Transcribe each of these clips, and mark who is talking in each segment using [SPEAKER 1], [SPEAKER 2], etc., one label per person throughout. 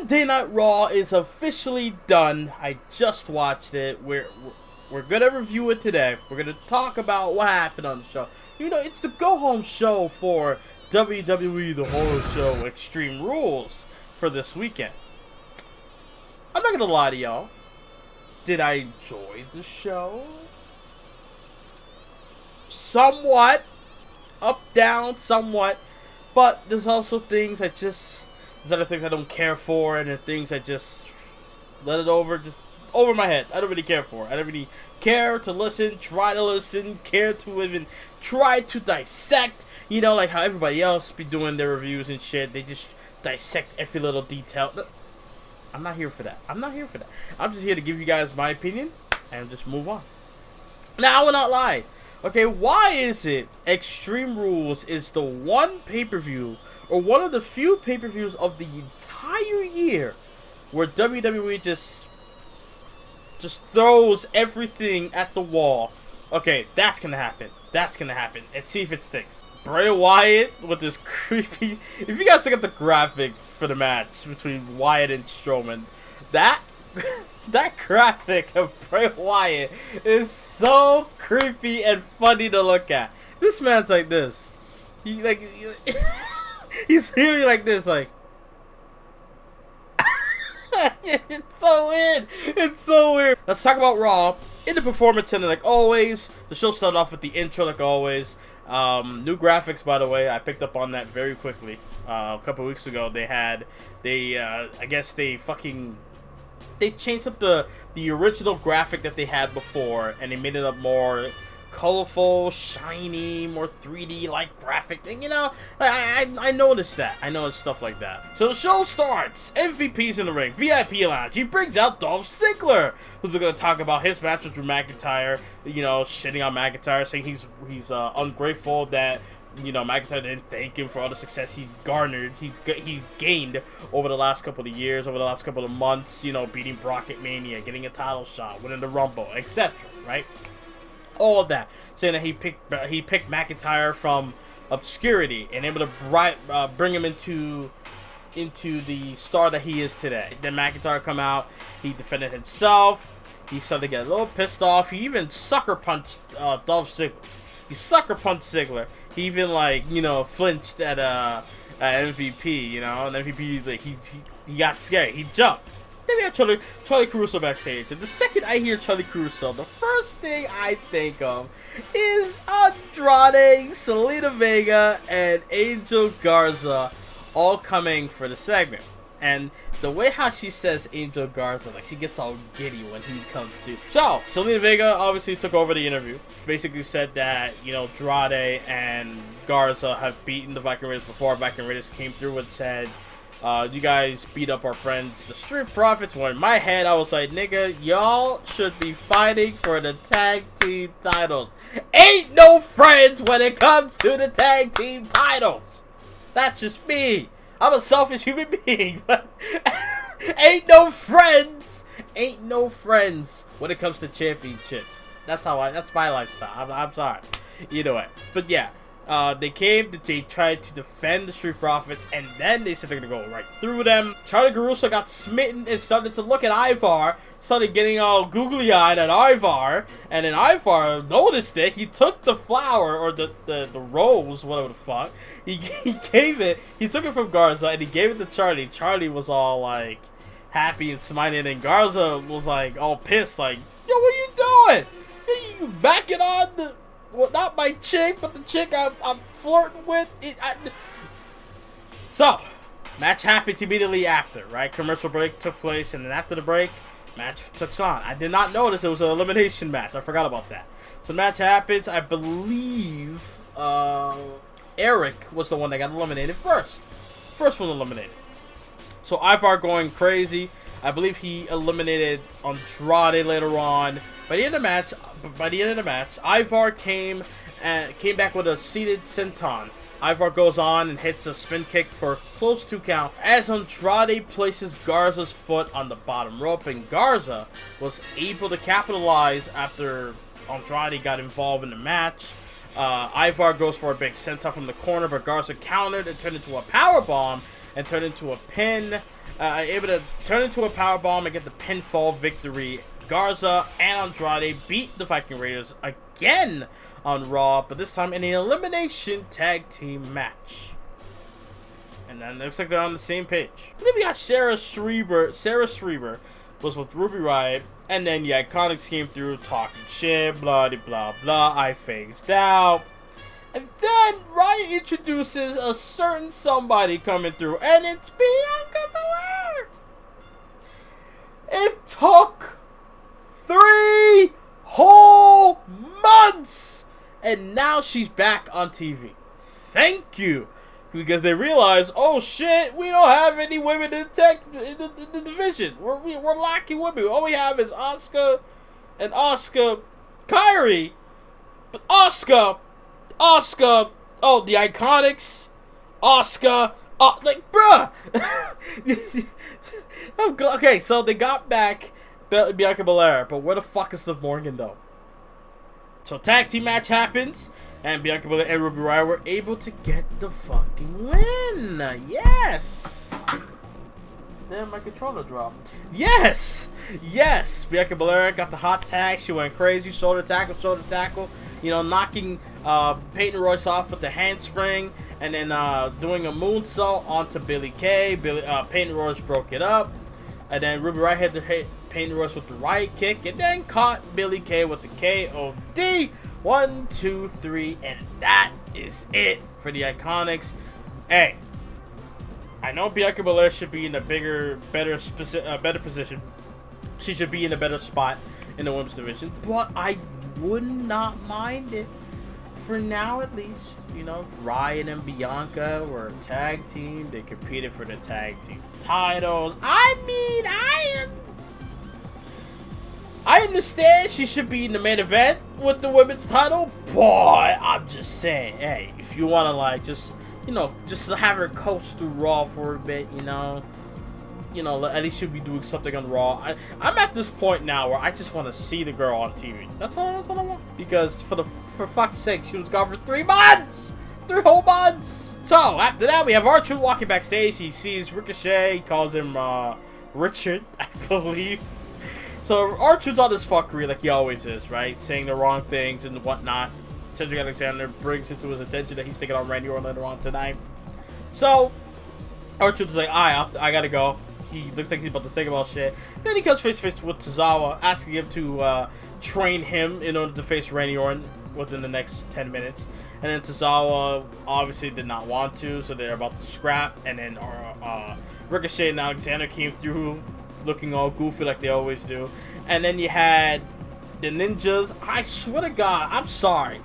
[SPEAKER 1] Monday Night Raw is officially done. I just watched it. We're gonna review it today. We're gonna talk about what happened on the show. You know, it's the go-home show for WWE The Horror Show Extreme Rules for this weekend. I'm not gonna lie to y'all. Did I enjoy the show? Somewhat. Up, down, somewhat. But there's also things there's other things I don't care for, and there are things I just let it just over my head. I don't really care for. I don't really care to listen, try to listen, care to even try to dissect. You know, like how everybody else be doing their reviews and shit. They just dissect every little detail. I'm not here for that. I'm just here to give you guys my opinion and just move on. Now, I will not lie. Okay, why is it Extreme Rules is the one pay-per-view, or one of the few pay-per-views of the entire year, where WWE just throws everything at the wall? Okay, that's gonna happen. And see if it sticks. Bray Wyatt with this creepy... If you guys look at the graphic for the match between Wyatt and Strowman, that graphic of Bray Wyatt is so creepy and funny to look at. This man's like this. He's really like this, like... It's so weird. Let's talk about Raw. In the Performance Center, like always. The show started off with the intro, like always. New graphics, by the way. I picked up on that very quickly. A couple weeks ago, I guess they changed up the original graphic that they had before, and they made it up more colorful, shiny, more 3D like graphic thing. You know, I noticed that. I noticed stuff like that. So the show starts. MVP's in the ring. VIP lounge. He brings out Dolph Ziggler, who's going to talk about his match with Drew McIntyre. You know, shitting on McIntyre, saying he's ungrateful that, you know, McIntyre didn't thank him for all the success he garnered, he gained over the last couple of years, over the last couple of months. You know, beating Brock at Mania, getting a title shot, winning the Rumble, etc. Right? All of that, saying that he picked McIntyre from obscurity and able to bring him into the star that he is today. Then McIntyre come out, he defended himself. He started to get a little pissed off. He even sucker punched Dolph Ziggler. He sucker punched Ziggler. He even, like, you know, flinched at MVP, you know, and MVP, like, he got scared. He jumped. Then we have Charlie Caruso backstage. And the second I hear Charlie Caruso, the first thing I think of is Andrade, Selena Vega, and Angel Garza all coming for the segment. And the way how she says Angel Garza, like, she gets all giddy when he comes to. So, Selena Vega obviously took over the interview. Basically said that, you know, Andrade and Garza have beaten the Viking Raiders before. Viking Raiders came through and said, you guys beat up our friends, the Street Profits. Well, in my head, I was like, nigga, y'all should be fighting for the tag team titles. Ain't no friends when it comes to the tag team titles. That's just me. I'm a selfish human being, but ain't no friends when it comes to championships. That's my lifestyle. I'm sorry. Either way. But yeah, they tried to defend the Street Profits, and then they said they're gonna go right through them. Charlie Caruso got smitten and started to look at Ivar, started getting all googly-eyed at Ivar, and then Ivar noticed it. He took the flower, or the rose, whatever the fuck. He took it from Garza, and he gave it to Charlie. Charlie was all, like, happy and smiling, and Garza was, like, all pissed, like, yo, what you doing? You backing on the... Well, not my chick, but the chick I'm flirting with. So, match happened immediately after, right? Commercial break took place, and then after the break, match took on. I did not notice it was an elimination match. I forgot about that. So, the match happens. I believe Eric was the one that got eliminated first. First one eliminated. So, Ivar going crazy. I believe he eliminated Andrade later on. By the end of the match, Ivar came back with a seated senton. Ivar goes on and hits a spin kick for a close 2 count as Andrade places Garza's foot on the bottom rope, and Garza was able to capitalize after Andrade got involved in the match. Ivar goes for a big senton from the corner, but Garza countered and turned into a powerbomb and turned into a pin. able to turn into a powerbomb and get the pinfall victory. Garza and Andrade beat the Viking Raiders again on Raw, but this time in an elimination tag team match. And then it looks like they're on the same page. Then we got Sarah Schreiber. Sarah Schreiber was with Ruby Riott, and then the Iconics came through talking shit, blah blah blah. I phased out. And then Riott introduces a certain somebody coming through, and it's Bianca Belair. It took 3 whole months, and now she's back on TV. Thank you, because they realize, oh shit, we don't have any women in the division. We're lacking women. All we have is Asuka and Kairi, but Asuka, oh, the Iconics, Asuka, like, bruh. Okay, so they got back Bianca Belair, but where the fuck is Liv Morgan, though? So tag team match happens, and Bianca Belair and Ruby Riott were able to get the fucking win. Yes. Damn, my controller dropped. Yes. Bianca Belair got the hot tag. She went crazy. Shoulder tackle. You know, knocking Peyton Royce off with the handspring, and then doing a moonsault onto Billie Kay. Peyton Royce broke it up, and then Ruby Riott had to hit Peyton Royce with the right kick, and then caught Billie Kay with the KOD. 1, 2, 3, and that is it for the Iconics. Hey, I know Bianca Belair should be in a better position. She should be in a better spot in the women's division, but I would not mind it for now, at least. You know, if Riott and Bianca were a tag team, they competed for the tag team titles. I mean, I understand she should be in the main event with the women's title, but I'm just saying, hey, if you want to, like, just have her coast through Raw for a bit, you know, at least she'll be doing something on Raw. I'm at this point now where I just want to see the girl on TV. That's all I want. Because for fuck's sake, she was gone for 3 months! 3 whole months! So, after that, we have R-Truth walking backstage. He sees Ricochet. He calls him, Richard, I believe. So, R-Truth's on this fuckery like he always is, right? Saying the wrong things and whatnot. Cedric Alexander brings it to his attention that he's taking on Randy Orton later on tonight. So, R-Truth is like, I gotta go. He looks like he's about to think about shit. Then he comes face to face with Tozawa, asking him to train him in order to face Randy Orton within the next 10 minutes. And then Tozawa obviously did not want to, so they're about to scrap. And then Ricochet and Alexander came through looking all goofy like they always do. And then you had the Ninjas. I swear to God, I'm sorry.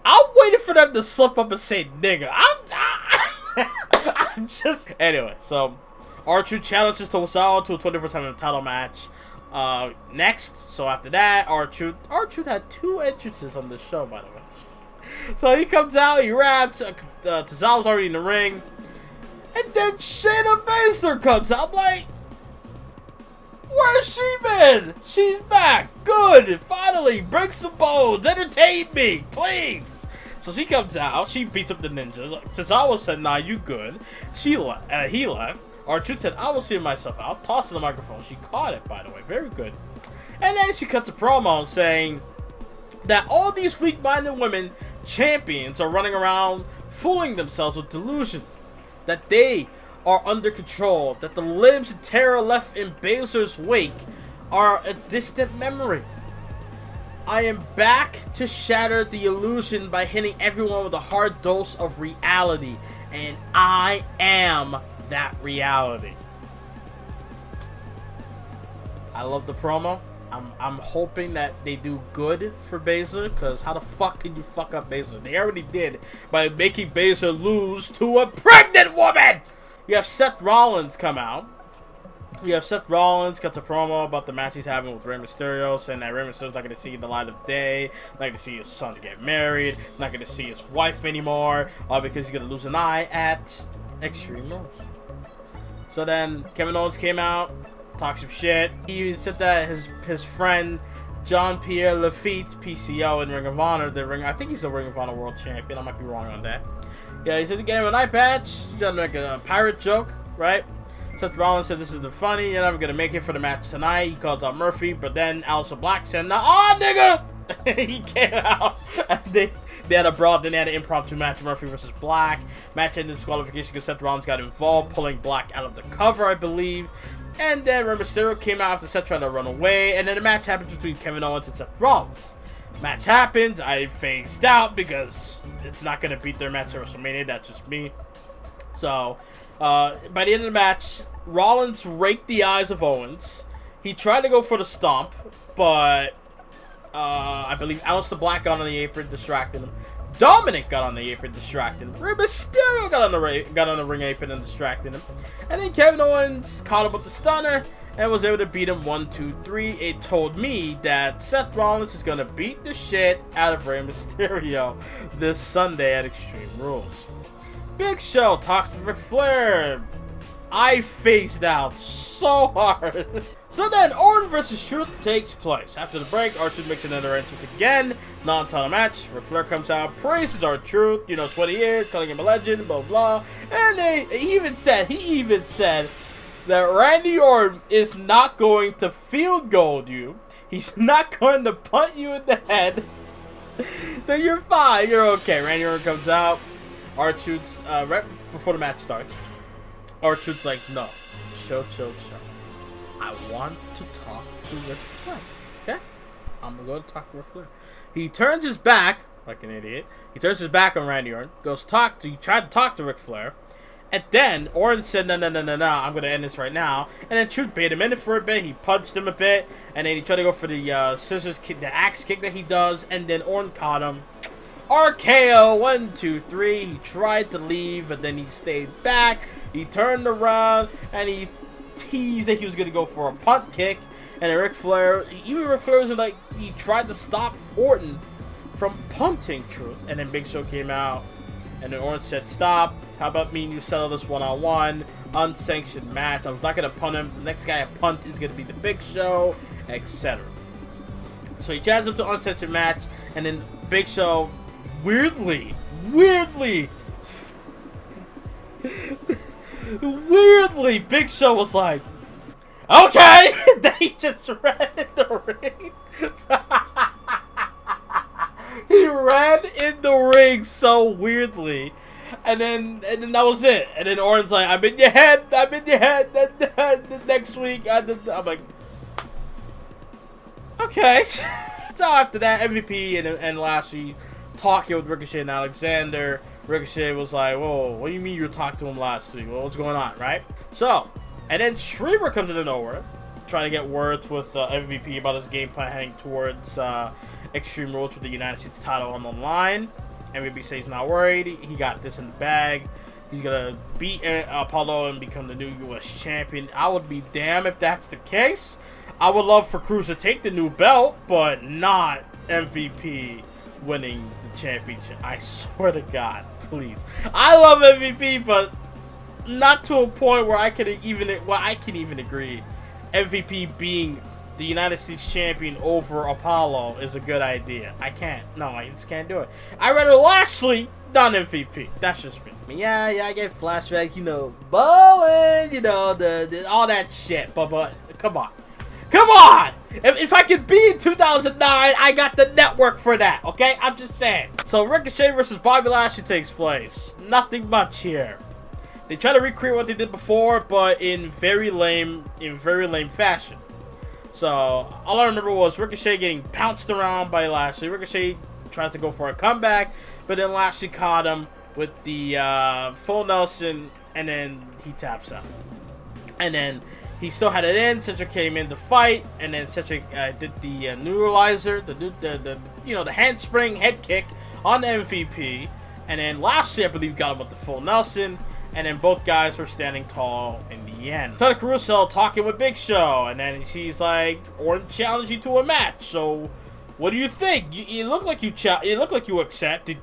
[SPEAKER 1] I'm waiting for them to slip up and say nigga. I'm just... Anyway, so R-Truth challenges Tozawa to a 24/7 title match. Next, so after that, R-Truth had 2 entrances on this show, by the way. So he comes out, he raps, Tozawa's already in the ring, and then Shayna Baszler comes out. I'm like, where's she been? She's back. Good. Finally, break some bones. Entertain me, please. So she comes out. She beats up the Ninjas. Tozawa said, nah, you good. He left. R-Truth said, I will see myself out. Tossed the microphone. She caught it, by the way. Very good. And then she cuts a promo saying that all these weak-minded women champions are running around fooling themselves with delusion. That they are under control. That the libs and terror left in Baszler's wake are a distant memory. I am back to shatter the illusion by hitting everyone with a hard dose of reality. And I am that reality. I love the promo. I'm hoping that they do good for Baszler, because how the fuck can you fuck up Baszler? They already did by making Baszler lose to a pregnant woman! You have Seth Rollins come out. You have Seth Rollins cuts a promo about the match he's having with Rey Mysterio, saying that Rey Mysterio's not going to see the light of day, not going to see his son get married, not going to see his wife anymore, all because he's going to lose an eye at Extreme Rules. So then Kevin Owens came out, talked some shit. He said that his friend Jean-Pierre Lafitte, PCO in Ring of Honor, I think he's the Ring of Honor World Champion. I might be wrong on that. Yeah, he said he gave him an eye patch. He's gonna make a pirate joke, right? Seth Rollins said this isn't funny, you're never gonna make it for the match tonight. He calls out Murphy, but then Aleister Black said, "Nah, nigga!" He came out, and they had a brawl, then they had an impromptu match, Murphy versus Black. Match ended disqualification because Seth Rollins got involved, pulling Black out of the cover, I believe. And then Rey Mysterio came out after Seth tried to run away, and then the match happened between Kevin Owens and Seth Rollins. Match happened, I phased out because it's not gonna beat their match at WrestleMania, that's just me. So, by the end of the match, Rollins raked the eyes of Owens. He tried to go for the stomp, but I believe Aleister Black got on the apron, distracted him. Dominic got on the apron, distracted him. Rey Mysterio got on the ring apron and distracted him. And then Kevin Owens caught him with the stunner and was able to beat him 1, 2, 3. It told me that Seth Rollins is gonna beat the shit out of Rey Mysterio this Sunday at Extreme Rules. Big Show talks to Ric Flair. I phased out so hard. So then, Owens vs. Truth takes place. After the break, R-Truth makes another entrance again. Non-title match. Ric Flair comes out, praises R-Truth. 20 years, calling him a legend, blah, blah. And he even said that Randy Orton is not going to field goal you. He's not going to punt you in the head. Then you're fine. You're okay. Randy Orton comes out. R-Truth's, right before the match starts, R-Truth's like, no. Chill. I want to talk to Ric Flair. Okay? I'm going to go talk to Ric Flair. He turns his back, like an idiot. He turns his back on Randy Orton. He tried to talk to Ric Flair. And then Orton said, no, I'm going to end this right now. And then Truth bait him in it for a bit. He punched him a bit. And then he tried to go for the scissors kick, the axe kick that he does. And then Orton caught him. RKO, 1, 2, 3. He tried to leave, but then he stayed back. He turned around, and he teased that he was going to go for a punt kick. And then Ric Flair was like, he tried to stop Orton from punting Truth. And then Big Show came out, and then Orton said, stop. How about me and you settle this one-on-one? Unsanctioned match. I'm not going to punt him. The next guy I punt is going to be the Big Show, etc. So he challenged him to unsanctioned match, and then Big Show weirdly, Big Show was like, okay! Then he just ran in the ring. He ran in the ring so weirdly. And then that was it. And then Orton's like, I'm in your head. Then next week, I'm like, okay. So after that, MVP and Lashley talking with Ricochet and Alexander. Ricochet was like, whoa, what do you mean you talked to him last week? Well, what's going on, right? So, and then Schreiber comes out of nowhere, trying to get words with MVP about his game plan heading towards Extreme Rules with the United States title on the line. MVP says he's not worried. He got this in the bag. He's going to beat Apollo and become the new U.S. champion. I would be damned if that's the case. I would love for Cruz to take the new belt, but not MVP winning the championship. I swear to God, please. I love MVP, but not to a point where I can even agree MVP being the United States champion over Apollo is a good idea. I can't. No, I just can't do it. I'd rather Lashley than MVP. That's just me. Yeah, I get flashbacks, bowling, all that shit. But come on. Come on! If I could be in 2009, I got the network for that, okay? I'm just saying. So Ricochet versus Bobby Lashley takes place. Nothing much here. They try to recreate what they did before, but in very lame fashion. So all I remember was Ricochet getting pounced around by Lashley. Ricochet tries to go for a comeback, but then Lashley caught him with the full Nelson, and then he taps out. And then he still had it in. Cedric came in to fight, and then Cedric did the neuralizer, the handspring head kick on the MVP, and then Lashley, I believe, got him with the full Nelson, and then both guys were standing tall in the end. Tony Caruso talking with Big Show, and then she's like, "Orton challenged you to a match, so what do you think? You look like you accept.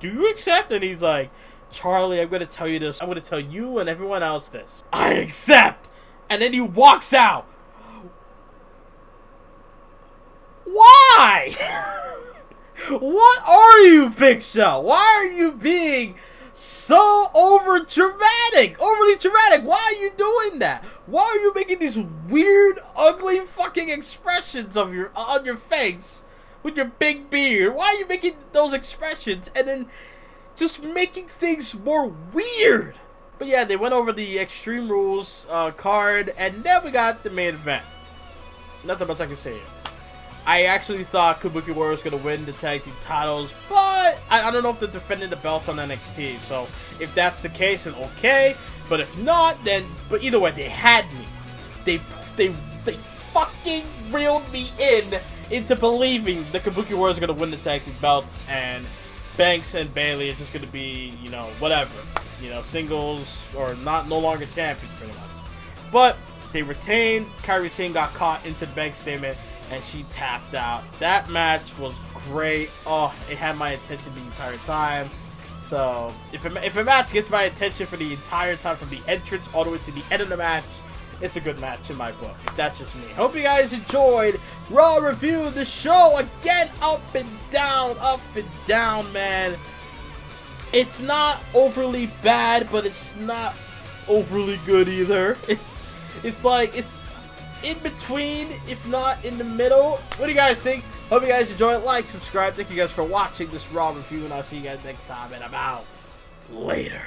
[SPEAKER 1] Do you accept?" And he's like, "Charlie, I'm gonna tell you this. I'm gonna tell you and everyone else this. I accept." And then he walks out. Why? What are you, Big Show? Why are you being so overly dramatic. Why are you doing that? Why are you making these weird, ugly fucking expressions on your face with your big beard? Why are you making those expressions and then just making things more weird? But yeah, they went over the Extreme Rules card, and then we got the main event. Nothing much I can say. I actually thought Kabuki Warrior was going to win the tag team titles, but I don't know if they're defending the belts on NXT. So if that's the case, then okay. But if not, then... But either way, they had me. They fucking reeled me into believing the Kabuki Warrior is going to win the tag team belts, and Banks and Bayley are just going to be, you know, whatever. You know, singles or no longer champions, pretty much. But they retained. Kairi Sane got caught into the Banks statement, and she tapped out. That match was great. Oh, it had my attention the entire time. So, if a match gets my attention for the entire time, from the entrance all the way to the end of the match, it's a good match in my book. That's just me. Hope you guys enjoyed Raw Review, the show. Again, up and down, man. It's not overly bad, but it's not overly good either. It's in between, if not in the middle. What do you guys think? Hope you guys enjoy it. Like, subscribe. Thank you guys for watching this Raw Review, and I'll see you guys next time, and I'm out. Later.